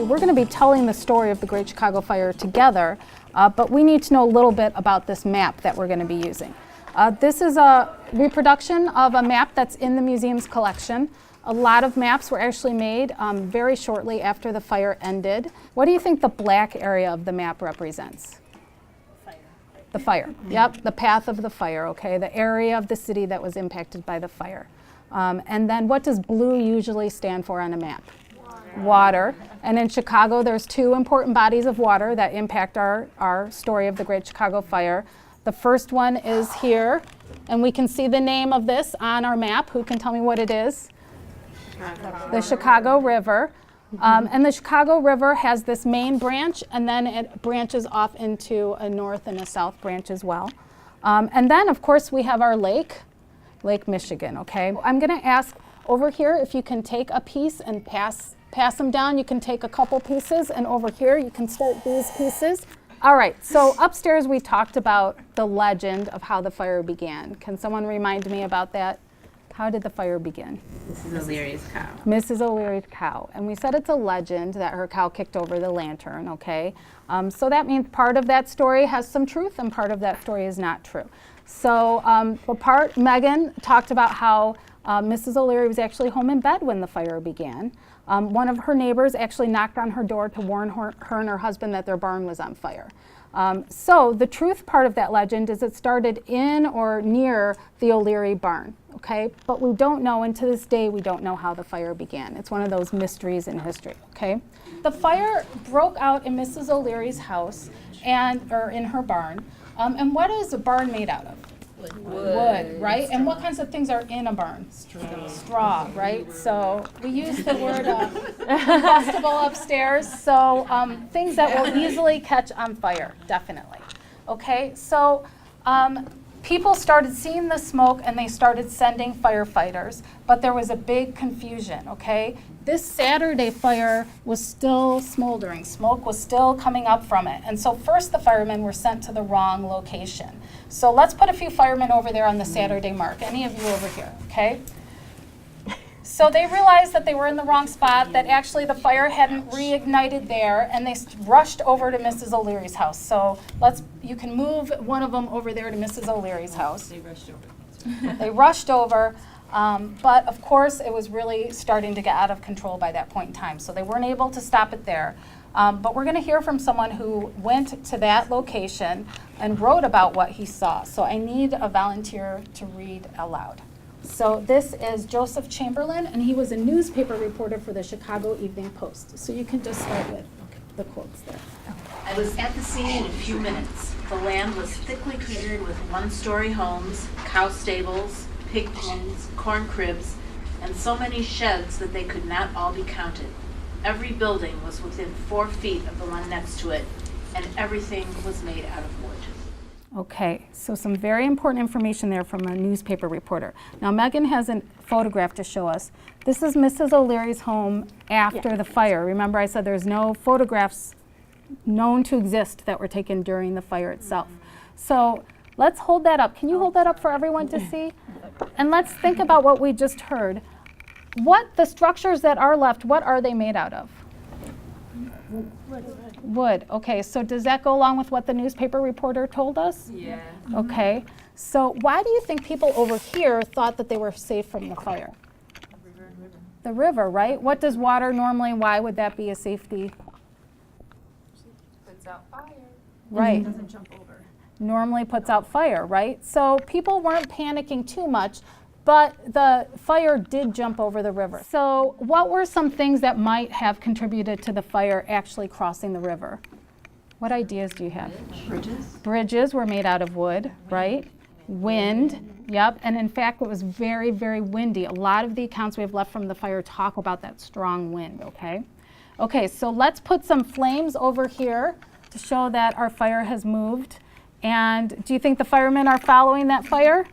we're going to be telling the story of the Great Chicago Fire together, but we need to know a little bit about this map that we're going to be using. This is a reproduction of a map that's in the museum's collection. A lot of maps were actually made very shortly after the fire ended. What do you think the black area of the map represents? The fire. Yep, the path of the fire, okay? The area of the city that was impacted by the fire. And then what does blue usually stand for on a map? Water. And in Chicago, there's two important bodies of water that impact our story of the Great Chicago Fire. The first one is here, and we can see the name of this on our map. Who can tell me what it is? The Chicago River. And the Chicago River has this main branch, and then it branches off into a north and a south branch as well. And then, of course, we have our Lake Michigan, okay? I'm going to ask over here if you can take a piece and pass them down. You can take a couple pieces, and over here you can start these pieces. All right, so upstairs we talked about the legend of how the fire began. Can someone remind me about that? How did the fire begin? Mrs. O'Leary's cow. Mrs. O'Leary's cow. And we said it's a legend that her cow kicked over the lantern, okay? So that means part of that story has some truth and part of that story is not true. So Megan talked about how Mrs. O'Leary was actually home in bed when the fire began. One of her neighbors actually knocked on her door to warn her and her husband that their barn was on fire. So the truth part of that legend is it started in or near the O'Leary barn, okay? But we don't know, and to this day, we don't know how the fire began. It's one of those mysteries in history, okay? The fire broke out in Mrs. O'Leary's house, or in her barn. And what is a barn made out of? Wood, right? And what kinds of things are in a barn? Straw, right? So we use the word combustible upstairs. So things that will easily catch on fire, definitely. Okay, so people started seeing the smoke and they started sending firefighters, but there was a big confusion, okay? This Saturday fire was still smoldering. Smoke was still coming up from it. And so first the firemen were sent to the wrong location. So let's put a few firemen over there on the Saturday mark. Any of you over here, okay? So they realized that they were in the wrong spot, that actually the fire hadn't reignited there, and they rushed over to Mrs. O'Leary's house. So you can move one of them over there to Mrs. O'Leary's house. They rushed over. They rushed over, but of course it was really starting to get out of control by that point in time. So they weren't able to stop it there. But we're going to hear from someone who went to that location and wrote about what he saw. So I need a volunteer to read aloud. So this is Joseph Chamberlain, and he was a newspaper reporter for the Chicago Evening Post. So you can just start with the quotes there. I was at the scene in a few minutes. The land was thickly cleared with one-story homes, cow stables, pig pens, corn cribs, and so many sheds that they could not all be counted. Every building was within 4 feet of the one next to it, and everything was made out of wood. Okay, so some very important information there from a newspaper reporter. Now Megan has a photograph to show us. This is Mrs. O'Leary's home after the fire. Remember I said there's no photographs known to exist that were taken during the fire itself. So let's hold that up. Can you hold that up for everyone to see? And let's think about what we just heard. The structures that are left, what are they made out of? Wood. Okay, so does that go along with what the newspaper reporter told us? Yeah. Okay, so why do you think people over here thought that they were safe from the fire? The river, right? What does water normally, why would that be a safety? Puts out fire. Right. Doesn't jump over. Normally puts out fire, right? So people weren't panicking too much, but the fire did jump over the river. So what were some things that might have contributed to the fire actually crossing the river? What ideas do you have? Bridges. Bridges were made out of wood, right? Wind, yep. And in fact, it was very, very windy. A lot of the accounts we have left from the fire talk about that strong wind, okay? Okay, so let's put some flames over here to show that our fire has moved. And do you think the firemen are following that fire?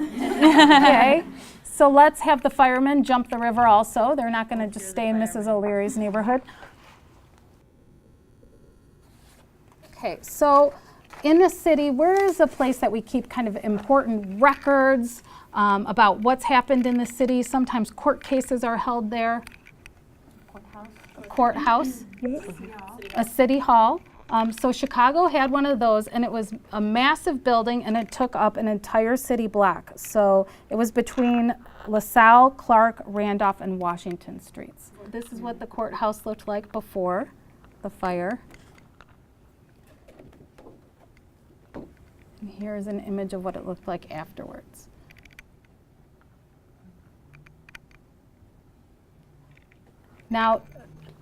Okay, so let's have the firemen jump the river also. They're not going to just stay in Mrs. O'Leary's neighborhood. Okay, so in the city, where is a place that we keep kind of important records about what's happened in the city? Sometimes court cases are held there. courthouse, a city hall. So Chicago had one of those, and it was a massive building, and it took up an entire city block. So it was between LaSalle, Clark, Randolph, and Washington streets. This is what the courthouse looked like before the fire. And here's an image of what it looked like afterwards. Now,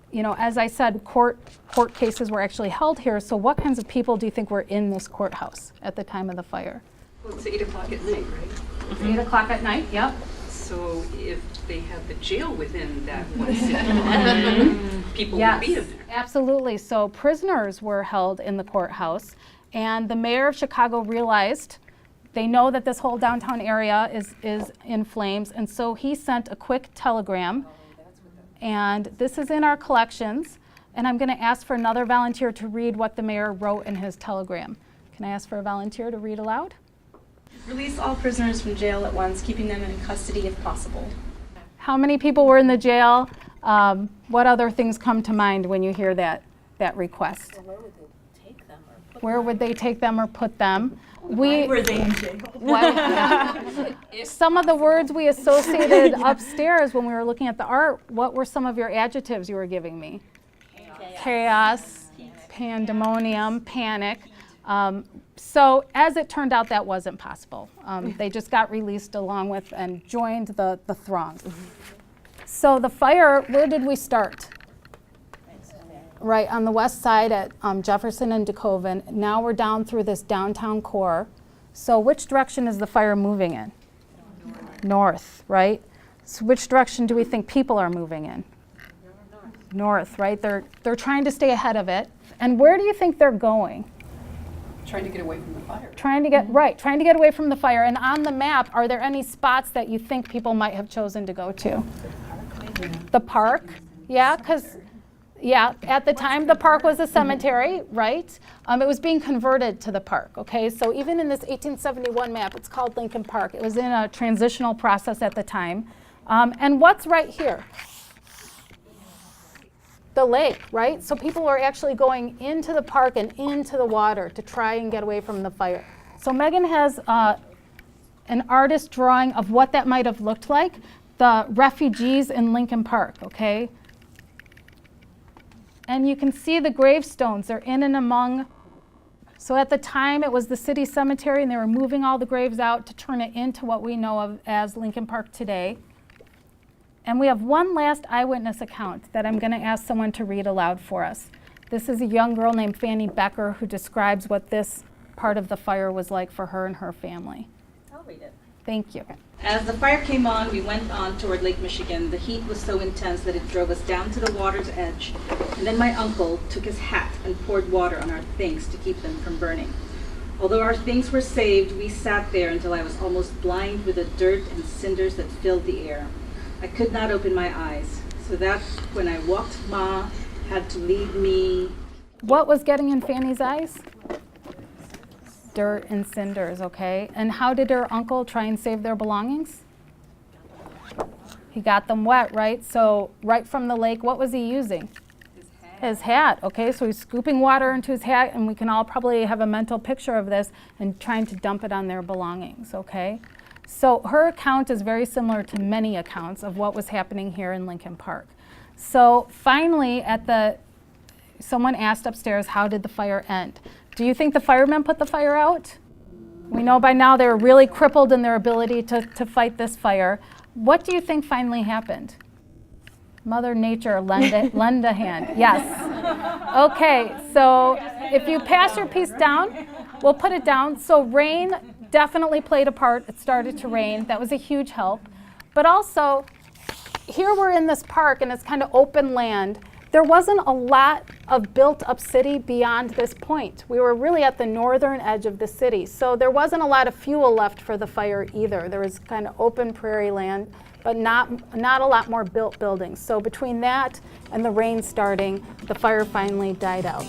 you know, as I said, court cases were actually held here. So what kinds of people do you think were in this courthouse at the time of the fire? Well, it's 8 o'clock at night, right? It's 8 o'clock at night, yep. So if they had the jail within that one city, people would be in there. Absolutely. So prisoners were held in the courthouse, and the mayor of Chicago realized they know that this whole downtown area is in flames, and so he sent a quick telegram. And this is in our collections, and I'm going to ask for another volunteer to read what the mayor wrote in his telegram. Can I ask for a volunteer to read aloud? Release all prisoners from jail at once, keeping them in custody if possible. How many people were in the jail? What other things come to mind when you hear that request? Where would they take them or put them? Why were they in jail? Some of the words we associated upstairs when we were looking at the art, what were some of your adjectives you were giving me? Chaos, pandemonium, panic. So as it turned out, that wasn't possible. They just got released along with and joined the throng. So the fire, where did we start? Right on the west side at Jefferson and DeKoven. Now we're down through this downtown core. So which direction is the fire moving in? North, right? So which direction do we think people are moving in? North, right? They're trying to stay ahead of it. And where do you think they're going? Trying to get away from the fire. Trying to get away from the fire. And on the map, are there any spots that you think people might have chosen to go to? The park? Yeah, because at the time the park was a cemetery, right? It was being converted to the park, okay? So even in this 1871 map, it's called Lincoln Park. It was in a transitional process at the time. And what's right here? The lake, right? So people were actually going into the park and into the water to try and get away from the fire. So Megan has an artist drawing of what that might have looked like, the refugees in Lincoln Park, okay? And you can see the gravestones. They're in and among. So at the time, it was the city cemetery, and they were moving all the graves out to turn it into what we know of as Lincoln Park today. And we have one last eyewitness account that I'm going to ask someone to read aloud for us. This is a young girl named Fanny Becker who describes what this part of the fire was like for her and her family. I'll read it. Thank you. As the fire came on, we went on toward Lake Michigan. The heat was so intense that it drove us down to the water's edge. And then my uncle took his hat and poured water on our things to keep them from burning. Although our things were saved, we sat there until I was almost blind with the dirt and cinders that filled the air. I could not open my eyes. So that's when I walked Ma had to lead me. What was getting in Fanny's eyes? Dirt and cinders, okay? And how did her uncle try and save their belongings? He got them wet, right? So right from the lake, what was he using? His hat, okay? So he's scooping water into his hat, and we can all probably have a mental picture of this and trying to dump it on their belongings, okay? So her account is very similar to many accounts of what was happening here in Lincoln Park. So finally, someone asked upstairs, how did the fire end? Do you think the firemen put the fire out? We know by now they were really crippled in their ability to fight this fire. What do you think finally happened? Mother Nature lend a hand. Yes. Okay, so if you pass your piece down, we'll put it down. So rain definitely played a part. It started to rain. That was a huge help. But also, here we're in this park and it's kind of open land. There wasn't a lot of built-up city beyond this point. We were really at the northern edge of the city, so there wasn't a lot of fuel left for the fire either. There was kind of open prairie land, but not a lot more built buildings. So between that and the rain starting, the fire finally died out.